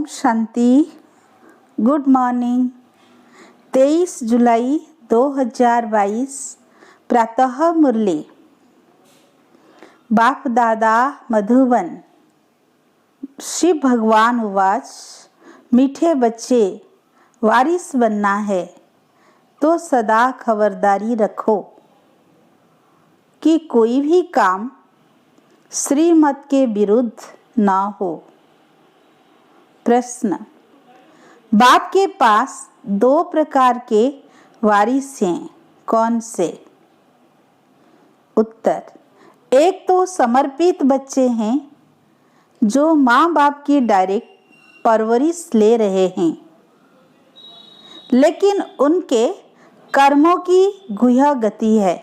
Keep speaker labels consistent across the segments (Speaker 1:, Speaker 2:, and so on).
Speaker 1: शांति। Good morning. 23 जुलाई 2022 प्रातः मुरली। बाप दादा मधुबन। शिव भगवान उवाच, मीठे बच्चे, वारिस बनना है तो सदा खबरदारी रखो कि कोई भी काम श्रीमत के विरुद्ध ना हो। प्रश्न, बाप के पास 2 प्रकार के वारिस हैं, कौन से? उत्तर, एक तो समर्पित बच्चे हैं जो माँ बाप की डायरेक्ट परवरिश ले रहे हैं, लेकिन उनके कर्मों की गुह्य गति है।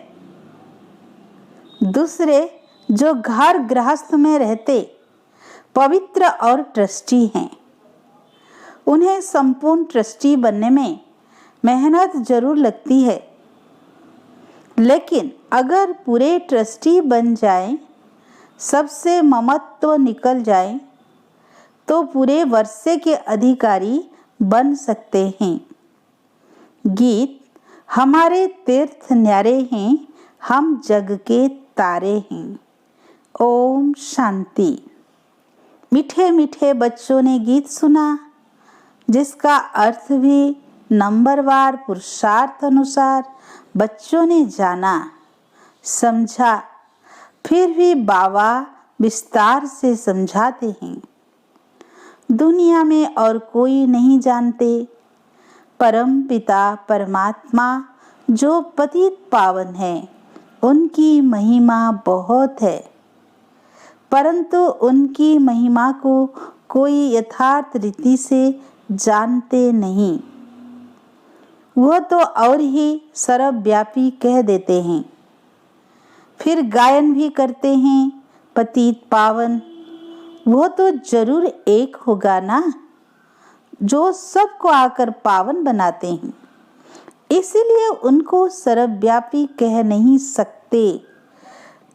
Speaker 1: दूसरे जो घर गृहस्थ में रहते पवित्र और ट्रस्टी हैं। उन्हें संपूर्ण ट्रस्टी बनने में मेहनत जरूर लगती है, लेकिन अगर पूरे ट्रस्टी बन जाए, सबसे ममत्व निकल जाए, तो पूरे वर्षे के अधिकारी बन सकते हैं। गीत, हमारे तीर्थ न्यारे हैं, हम जग के तारे हैं। ओम शांति। मीठे मीठे बच्चों ने गीत सुना, जिसका अर्थ भी नंबरवार पुरुषार्थ अनुसार बच्चों ने जाना, समझा। फिर भी बाबा विस्तार से समझाते हैं। दुनिया में और कोई नहीं जानते, परम पिता परमात्मा जो पतित पावन है, उनकी महिमा बहुत है, परंतु उनकी महिमा को कोई यथार्थ रीति से जानते नहीं। वह तो और ही सर्वव्यापी कह देते हैं, फिर गायन भी करते हैं पतित पावन। वह तो जरूर एक होगा ना, जो सबको आकर पावन बनाते हैं, इसीलिए उनको सर्वव्यापी कह नहीं सकते,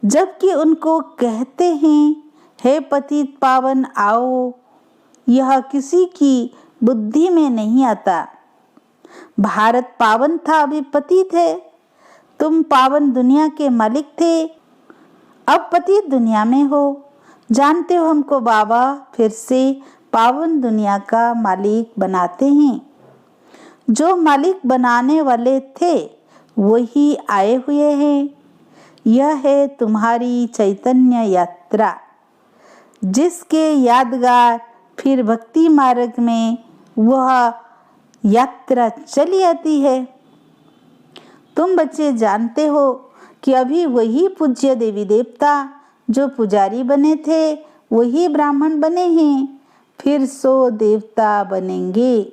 Speaker 1: जबकि उनको कहते हैं, हे पतित पावन आओ। यह किसी की बुद्धि में नहीं आता। भारत पावन था, अभी पतित है। तुम पावन दुनिया के मालिक थे, अब पतित दुनिया में हो। जानते हो, हमको बाबा फिर से पावन दुनिया का मालिक बनाते हैं। जो मालिक बनाने वाले थे वही आए हुए हैं। यह है तुम्हारी चैतन्य यात्रा, जिसके यादगार फिर भक्ति मार्ग में वह यात्रा चली आती है। तुम बच्चे जानते हो कि अभी वही पूज्य देवी देवता जो पुजारी बने थे, वही ब्राह्मण बने हैं, फिर 100 देवता बनेंगे।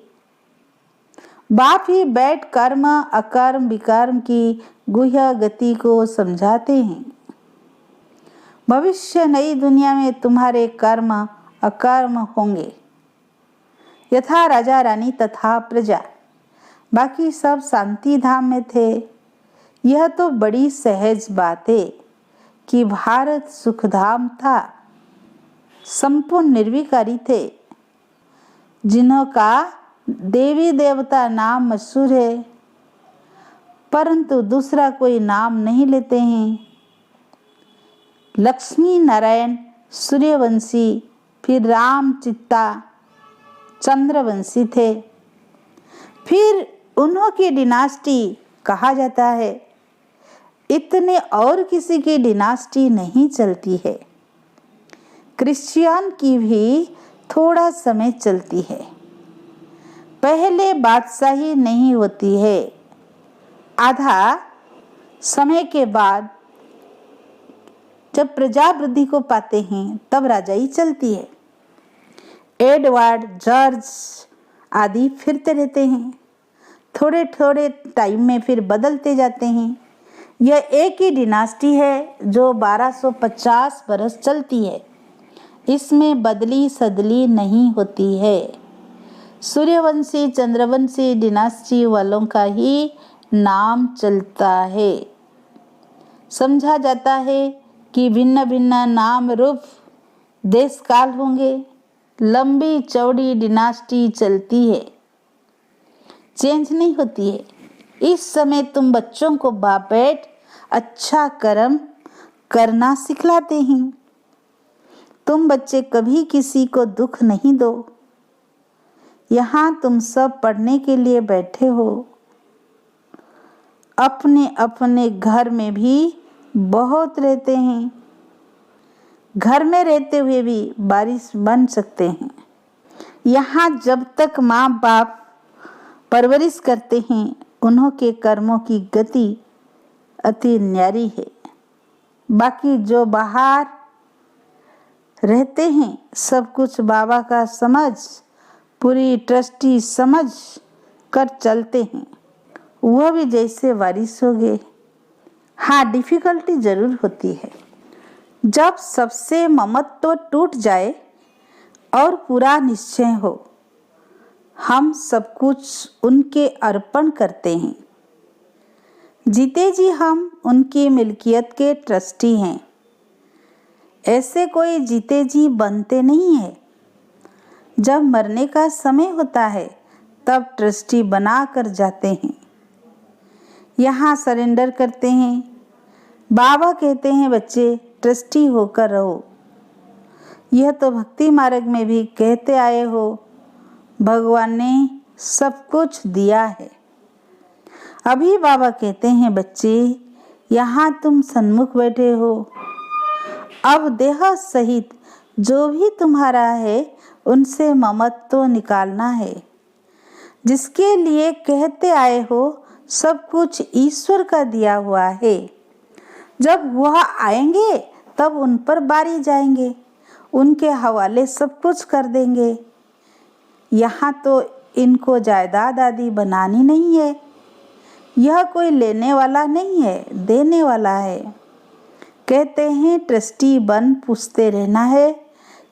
Speaker 1: बाप ही बैठ कर्म अकर्म विकर्म की गुह्य गति को समझाते हैं। भविष्य नई दुनिया में तुम्हारे कर्म अकर्म होंगे, यथा राजा रानी तथा प्रजा। बाकी सब शांति धाम में थे। यह तो बड़ी सहज बात है कि भारत सुखधाम था, संपूर्ण निर्विकारी थे, जिन्हों का देवी देवता नाम मशहूर है, परंतु दूसरा कोई नाम नहीं लेते हैं। लक्ष्मी नारायण सूर्यवंशी, फिर राम चित्ता चंद्रवंशी थे। फिर उन्हों की डिनास्टी कहा जाता है। इतने और किसी की डिनास्टी नहीं चलती है। क्रिश्चियन की भी थोड़ा समय चलती है। पहले बादशाही नहीं होती है, आधा समय के बाद जब प्रजा वृद्धि को पाते हैं तब राजाई चलती है। एडवर्ड, जॉर्ज आदि फिरते रहते हैं, थोड़े थोड़े टाइम में फिर बदलते जाते हैं। यह एक ही डिनास्टी है जो 1250 बरस चलती है। इसमें बदली सदली नहीं होती है। सूर्यवंशी चंद्रवंशी डिनास्टी वालों का ही नाम चलता है। समझा जाता है कि भिन्न भिन्न नाम रूप देश काल होंगे, लंबी चौड़ी डिनास्टी चलती है, चेंज नहीं होती है। इस समय तुम बच्चों को बापेट अच्छा कर्म करना सिखलाते हैं। तुम बच्चे कभी किसी को दुख नहीं दो। यहाँ तुम सब पढ़ने के लिए बैठे हो। अपने अपने घर में भी बहुत रहते हैं। घर में रहते हुए भी बारिश बन सकते हैं। यहाँ जब तक माँ बाप परवरिश करते हैं, उन्हों के कर्मों की गति अति न्यारी है। बाकी जो बाहर रहते हैं, सब कुछ बाबा का समझ, पूरी ट्रस्टी समझ कर चलते हैं। वह भी जैसे वारिस हो गए। हाँ, डिफिकल्टी जरूर होती है। जब सबसे ममत्व टूट जाए और पूरा निश्चय हो, हम सब कुछ उनके अर्पण करते हैं। जीते जी हम उनकी मिल्कियत के ट्रस्टी हैं। ऐसे कोई जीते जी बनते नहीं है। जब मरने का समय होता है, तब ट्रस्टी बना कर जाते हैं। यहाँ सरेंडर करते हैं। बाबा कहते हैं, बच्चे ट्रस्टी होकर रहो। यह तो भक्ति मार्ग में भी कहते आए हो। भगवान ने सब कुछ दिया है। अभी बाबा कहते हैं, बच्चे यहाँ तुम सन्मुख बैठे हो। अब देह सहित जो भी तुम्हारा है, उनसे ममत्व निकालना है। जिसके लिए कहते आए हो, सब कुछ ईश्वर का दिया हुआ है। जब वह आएंगे तब उन पर बारी जाएंगे, उनके हवाले सब कुछ कर देंगे। यहाँ तो इनको जायदाद आदि बनानी नहीं है। यह कोई लेने वाला नहीं है, देने वाला है। कहते हैं ट्रस्टी बन पूछते रहना है,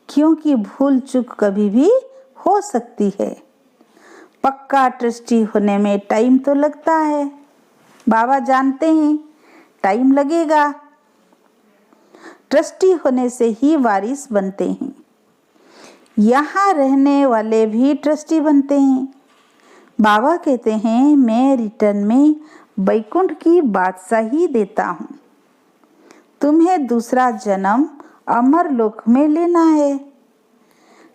Speaker 1: क्योंकि भूल चूक कभी भी हो सकती है। पक्का ट्रस्टी होने में टाइम तो लगता है। बाबा जानते हैं टाइम लगेगा। ट्रस्टी होने से ही वारिस बनते हैं। यहाँ रहने वाले भी ट्रस्टी बनते हैं। बाबा कहते हैं, मैं रिटर्न में वैकुंठ की बादशाही देता हूँ। तुम्हें दूसरा जन्म अमर लोक में लेना है।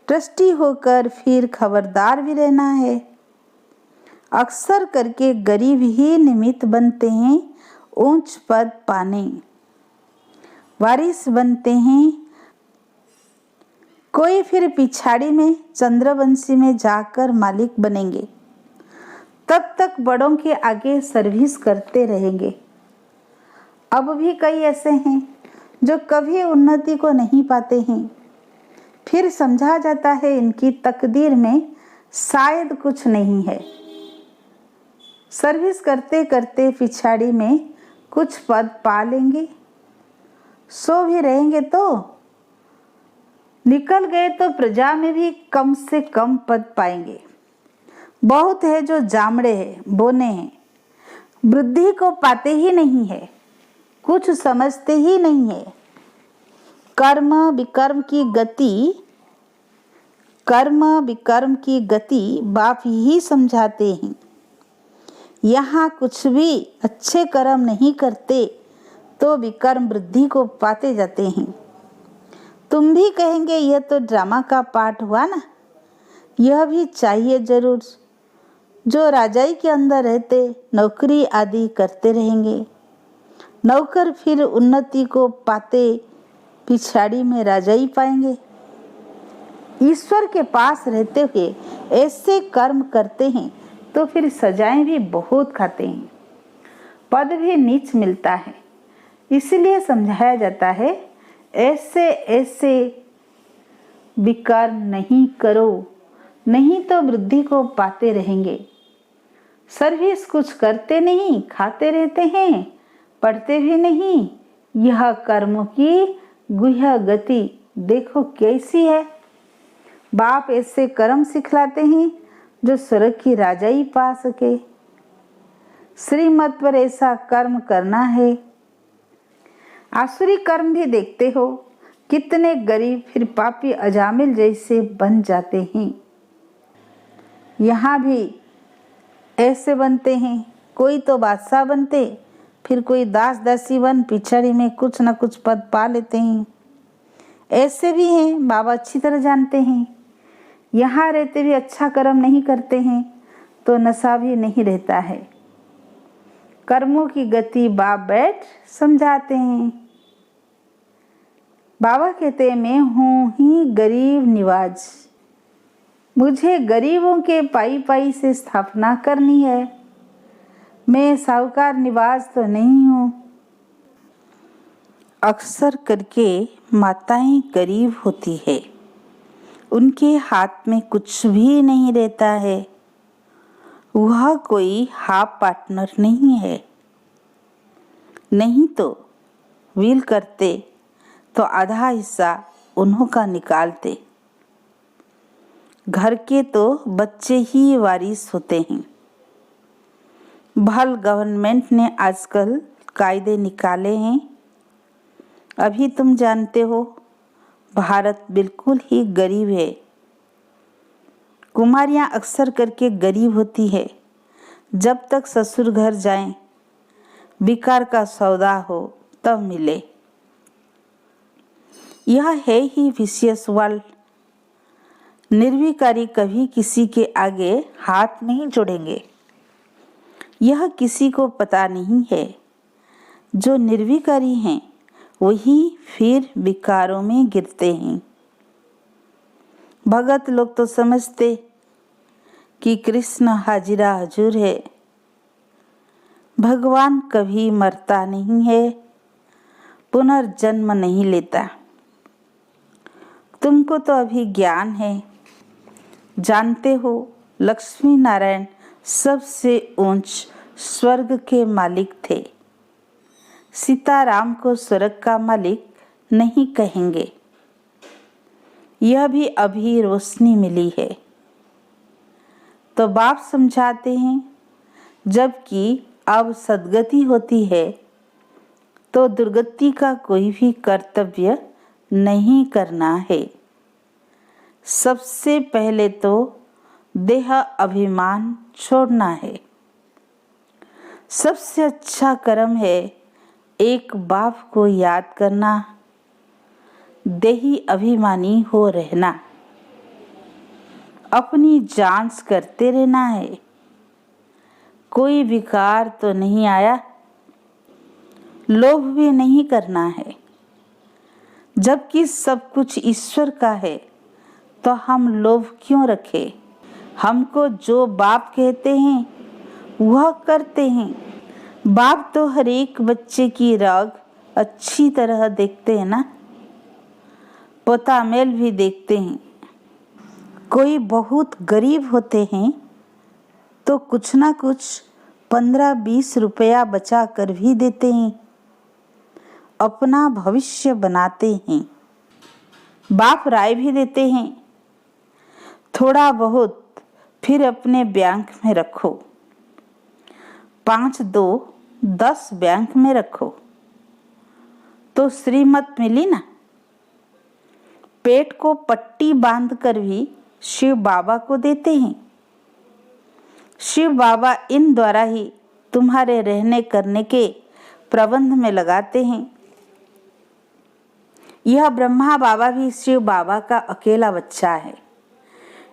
Speaker 1: ट्रस्टी होकर फिर खबरदार भी रहना है। अक्सर करके गरीब ही निमित्त बनते हैं ऊंच पद पाने। वारिस बनते हैं। कोई फिर पिछाड़ी में चंद्रवंशी में जाकर मालिक बनेंगे। तब तक बड़ों के आगे सर्विस करते रहेंगे। अब भी कई ऐसे हैं जो कभी उन्नति को नहीं पाते हैं। फिर समझा जाता है इनकी तकदीर में शायद कुछ नहीं है। सर्विस करते करते पिछाड़ी में कुछ पद पा लेंगे, सो भी रहेंगे तो निकल गए तो प्रजा में भी कम से कम पद पाएंगे। बहुत है जो जामड़े हैं, बोने हैं, वृद्धि को पाते ही नहीं है, कुछ समझते ही नहीं है। कर्म विकर्म की गति बाप ही समझाते हैं। यहाँ कुछ भी अच्छे कर्म नहीं करते तो विकर्म वृद्धि को पाते जाते हैं। तुम भी कहेंगे, यह तो ड्रामा का पार्ट हुआ ना। यह भी चाहिए जरूर। जो राजाई के अंदर रहते नौकरी आदि करते रहेंगे। नौकर फिर उन्नति को पाते पिछाड़ी में राजाई पाएंगे। ईश्वर के पास रहते हुए ऐसे कर्म करते हैं तो फिर सजाएं भी बहुत खाते हैं, पद भी नीच मिलता है। इसलिए समझाया जाता है, ऐसे ऐसे विकार नहीं करो, नहीं तो वृद्धि को पाते रहेंगे। सर्विस कुछ करते नहीं, खाते रहते हैं, पढ़ते भी नहीं। यह कर्मों की गुह्य गति देखो कैसी है। बाप ऐसे कर्म सिखलाते हैं जो स्वर्ग की राजाई पा सके। श्रीमत पर ऐसा कर्म करना है। आसुरी कर्म भी देखते हो, कितने गरीब फिर पापी अजामिल जैसे बन जाते हैं। यहाँ भी ऐसे बनते हैं, कोई तो बादशाह बनते, फिर कोई दास दासी बन पिछड़ी में कुछ न कुछ पद पा लेते हैं। ऐसे भी हैं, बाबा अच्छी तरह जानते हैं। यहाँ रहते भी अच्छा कर्म नहीं करते हैं तो नशा भी नहीं रहता है। कर्मों की गति बाप बैठ समझाते हैं। बाबा कहते हैं, मैं हूँ ही गरीब निवाज, मुझे गरीबों के पाई पाई से स्थापना करनी है। मैं साहूकार निवाज तो नहीं हूँ। अक्सर करके माताएं गरीब होती है, उनके हाथ में कुछ भी नहीं रहता है। वह कोई हाफ पार्टनर नहीं है। नहीं तो विल करते तो आधा हिस्सा उन्हों का निकालते। घर के तो बच्चे ही वारिस होते हैं। भल गवर्नमेंट ने आजकल कायदे निकाले हैं। अभी तुम जानते हो भारत बिल्कुल ही गरीब है। कुमारियां अक्सर करके गरीब होती है। जब तक ससुर घर जाएं, विकार का सौदा हो तब मिले। यह है ही विशियस वर्ल्ड। निर्विकारी कभी किसी के आगे हाथ नहीं जोड़ेंगे। यह किसी को पता नहीं है। जो निर्विकारी हैं वही फिर विकारों में गिरते हैं। भगत लोग तो समझते कि कृष्ण हाजिरा हजूर है। भगवान कभी मरता नहीं है, पुनर्जन्म नहीं लेता। तुमको तो अभी ज्ञान है। जानते हो लक्ष्मी नारायण सबसे ऊंच स्वर्ग के मालिक थे। सीताराम को स्वर्ग का मालिक नहीं कहेंगे। यह भी अभी रोशनी मिली है। तो बाप समझाते हैं, जबकि अब सद्गति होती है तो दुर्गति का कोई भी कर्तव्य नहीं करना है। सबसे पहले तो देह अभिमान छोड़ना है। सबसे अच्छा कर्म है एक बाप को याद करना, देही अभिमानी हो रहना। अपनी जांच करते रहना है। कोई विकार तो नहीं आया। लोभ भी नहीं करना है। जबकि सब कुछ ईश्वर का है तो हम लोभ क्यों रखें? हमको जो बाप कहते हैं वह करते हैं। बाप तो हर एक बच्चे की राग अच्छी तरह देखते हैं ना, पोतामेल भी देखते हैं। कोई बहुत गरीब होते हैं तो कुछ ना कुछ 15-20 रुपया बचा कर भी देते हैं। अपना भविष्य बनाते हैं। बाप राय भी देते हैं, थोड़ा बहुत फिर अपने बैंक में रखो। 5, 2, 10 बैंक में रखो तो श्रीमत मिली ना। पेट को पट्टी बांध कर भी शिव बाबा को देते हैं। शिव बाबा इन द्वारा ही तुम्हारे रहने करने के प्रबंध में लगाते हैं। यह ब्रह्मा बाबा भी शिव बाबा का अकेला बच्चा है।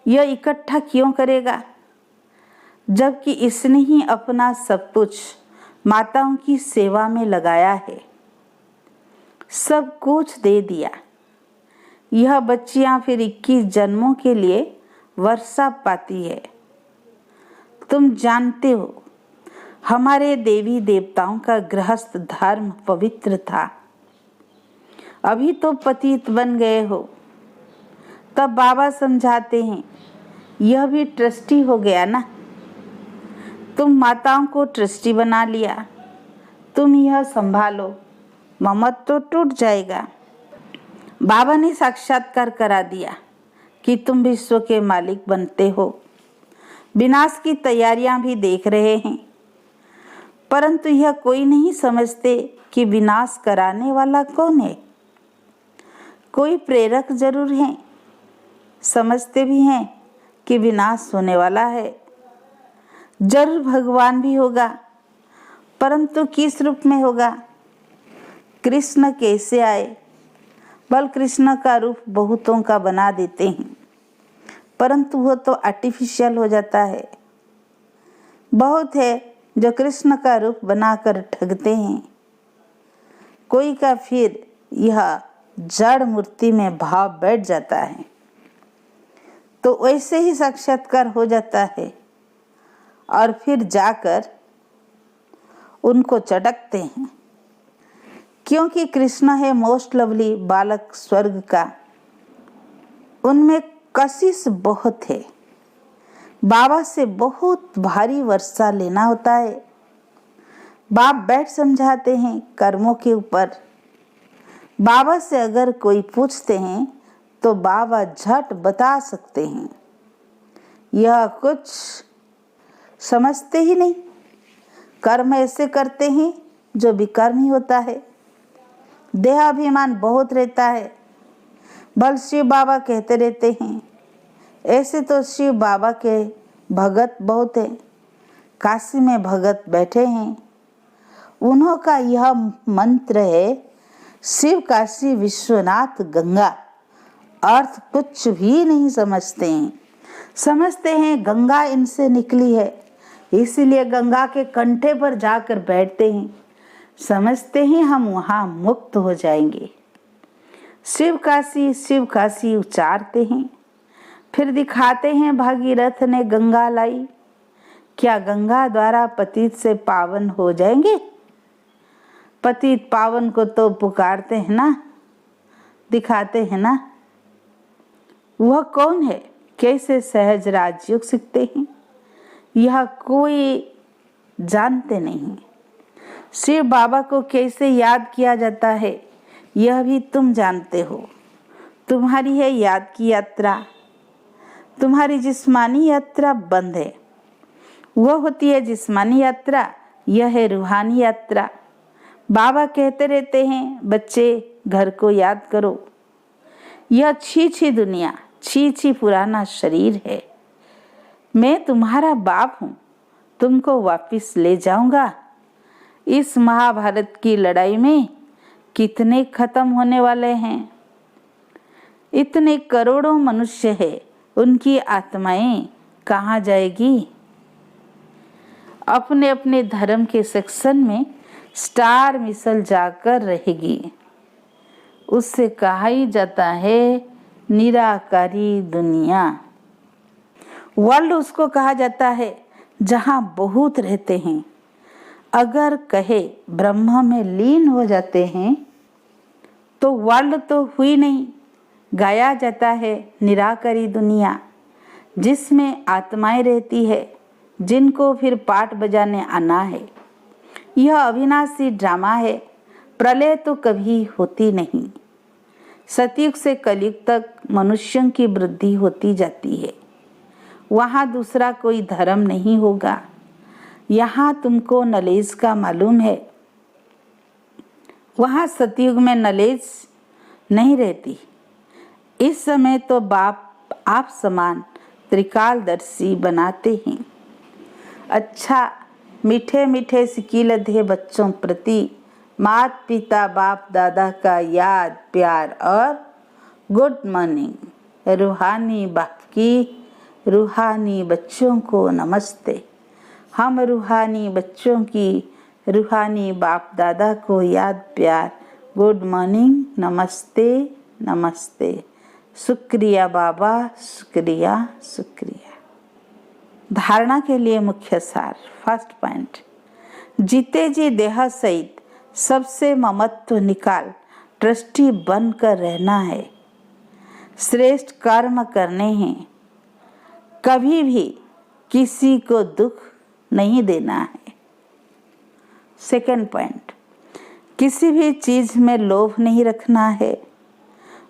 Speaker 1: यह इकट्ठा क्यों करेगा, जबकि इसने ही अपना सब कुछ माताओं की सेवा में लगाया है। सब कुछ दे दिया। यह बच्चियां फिर 21 जन्मों के लिए वर्षा पाती है। तुम जानते हो हमारे देवी देवताओं का गृहस्थ धर्म पवित्र था। अभी तो पतित बन गए हो। तब बाबा समझाते हैं, यह भी ट्रस्टी हो गया ना। तुम माताओं को ट्रस्टी बना लिया। तुम यह संभालो, ममत तो टूट जाएगा। बाबा ने साक्षात्कार करा दिया कि तुम विश्व के मालिक बनते हो। विनाश की तैयारियां भी देख रहे हैं, परंतु यह कोई नहीं समझते कि विनाश कराने वाला कौन है। कोई प्रेरक जरूर हैं, समझते भी हैं कि विनाश होने वाला है, जरूर भगवान भी होगा, परंतु किस रूप में होगा? कृष्ण कैसे आए? बल कृष्ण का रूप बहुतों का बना देते हैं, परंतु वो तो आर्टिफिशियल हो जाता है। बहुत है जो कृष्ण का रूप बनाकर ठगते हैं, कोई का फिर यह जड़ मूर्ति में भाव बैठ जाता है, तो वैसे ही साक्षात्कार हो जाता है और फिर जाकर उनको चटकते हैं, क्योंकि कृष्ण है मोस्ट लवली बालक स्वर्ग का। उनमें कशिश बहुत है, बाबा से बहुत भारी वर्षा लेना होता है। बाप बैठ समझाते हैं कर्मों के ऊपर। बाबा से अगर कोई पूछते हैं तो बाबा झट बता सकते हैं। यह कुछ समझते ही नहीं, कर्म ऐसे करते हैं जो विकर्म ही होता है। देहाभिमान बहुत रहता है। बल शिव बाबा कहते रहते हैं, ऐसे तो शिव बाबा के भगत बहुत हैं, काशी में भगत बैठे हैं। उन्हों का यह मंत्र है, शिव काशी विश्वनाथ गंगा। अर्थ कुछ भी नहीं समझते हैं। समझते हैं गंगा इनसे निकली है, इसीलिए गंगा के कंठे पर जाकर बैठते हैं। समझते हैं हम वहाँ मुक्त हो जाएंगे। शिव काशी उच्चारते हैं, फिर दिखाते हैं भागीरथ ने गंगा लाई। क्या गंगा द्वारा पतित से पावन हो जाएंगे? पतित पावन को तो पुकारते हैं ना, दिखाते हैं ना। वह कौन है? कैसे सहज राजयोग सीखते हैं, यह कोई जानते नहीं। शिव बाबा को कैसे याद किया जाता है, यह भी तुम जानते हो। तुम्हारी है याद की यात्रा, तुम्हारी जिस्मानी यात्रा बंद है। वह होती है जिस्मानी यात्रा, यह है रूहानी यात्रा। बाबा कहते रहते हैं, बच्चे घर को याद करो। यह छी दुनिया, छी पुराना शरीर है। मैं तुम्हारा बाप हूँ, तुमको वापिस ले जाऊंगा। इस महाभारत की लड़ाई में कितने खत्म होने वाले हैं? इतने करोड़ों मनुष्य है, उनकी आत्माएं कहाँ जाएगी? अपने अपने धर्म के सेक्शन में स्टार मिसल जाकर रहेगी। उससे कहा ही जाता है निराकारी दुनिया। वर्ल्ड उसको कहा जाता है जहाँ बहुत रहते हैं। अगर कहे ब्रह्म में लीन हो जाते हैं तो वर्ल्ड तो हुई नहीं, गाया जाता है निराकारी दुनिया, जिसमें आत्माएं रहती है, जिनको फिर पाठ बजाने आना है। यह अविनाशी ड्रामा है। प्रलय तो कभी होती नहीं। सतयुग से कलयुग तक मनुष्यों की वृद्धि होती जाती है। वहाँ दूसरा कोई धर्म नहीं होगा। यहाँ तुमको नॉलेज का मालूम है, वहाँ सतयुग में नॉलेज नहीं रहती। इस समय तो बाप आप समान त्रिकालदर्शी बनाते हैं। अच्छा मीठे मीठे सिकीलधे बच्चों प्रति माता पिता बाप दादा का याद प्यार और गुड मॉर्निंग। रूहानी बाप की रूहानी बच्चों को नमस्ते। हम रूहानी बच्चों की रूहानी बाप दादा को याद प्यार गुड मॉर्निंग, नमस्ते नमस्ते। शुक्रिया बाबा, शुक्रिया शुक्रिया। धारणा के लिए मुख्य सार। फर्स्ट पॉइंट, जीते जी देह सहित सबसे ममत्व निकाल ट्रस्टी बनकर रहना है। श्रेष्ठ कर्म करने हैं, कभी भी किसी को दुख नहीं देना है। सेकंड पॉइंट, किसी भी चीज में लोभ नहीं रखना है।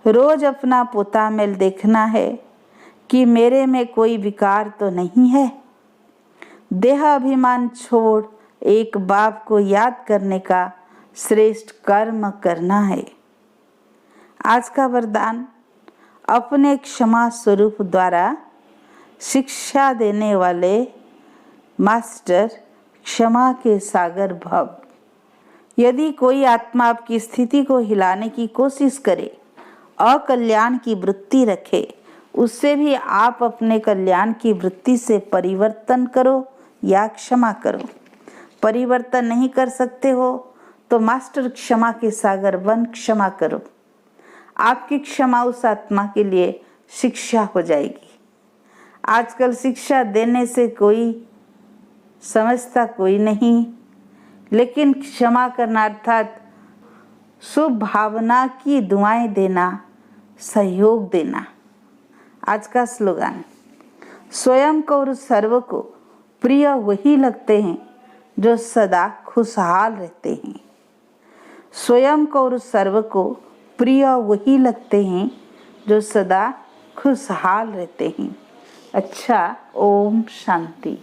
Speaker 1: रोज अपना पोता मेल देखना है कि मेरे में कोई विकार तो नहीं है। देह अभिमान छोड़ एक बाप को याद करने का श्रेष्ठ कर्म करना है। आज का वरदान, अपने क्षमा स्वरूप द्वारा शिक्षा देने वाले मास्टर क्षमा के सागर भव। यदि कोई आत्मा आपकी स्थिति को हिलाने की कोशिश करे, अकल्याण की वृत्ति रखे, उससे भी आप अपने कल्याण की वृत्ति से परिवर्तन करो या क्षमा करो। परिवर्तन नहीं कर सकते हो तो मास्टर क्षमा के सागर बन क्षमा करो। आपकी क्षमा उस आत्मा के लिए शिक्षा हो जाएगी। आजकल शिक्षा देने से कोई समझता कोई नहीं, लेकिन क्षमा करना अर्थात शुभ भावना की दुआएं देना, सहयोग देना। आज का स्लोगन, स्वयं को और सर्व को प्रिय वही लगते हैं जो सदा खुशहाल रहते हैं। स्वयं को और सर्व को प्रिय वही लगते हैं जो सदा खुशहाल रहते हैं। अच्छा, ओम शांति।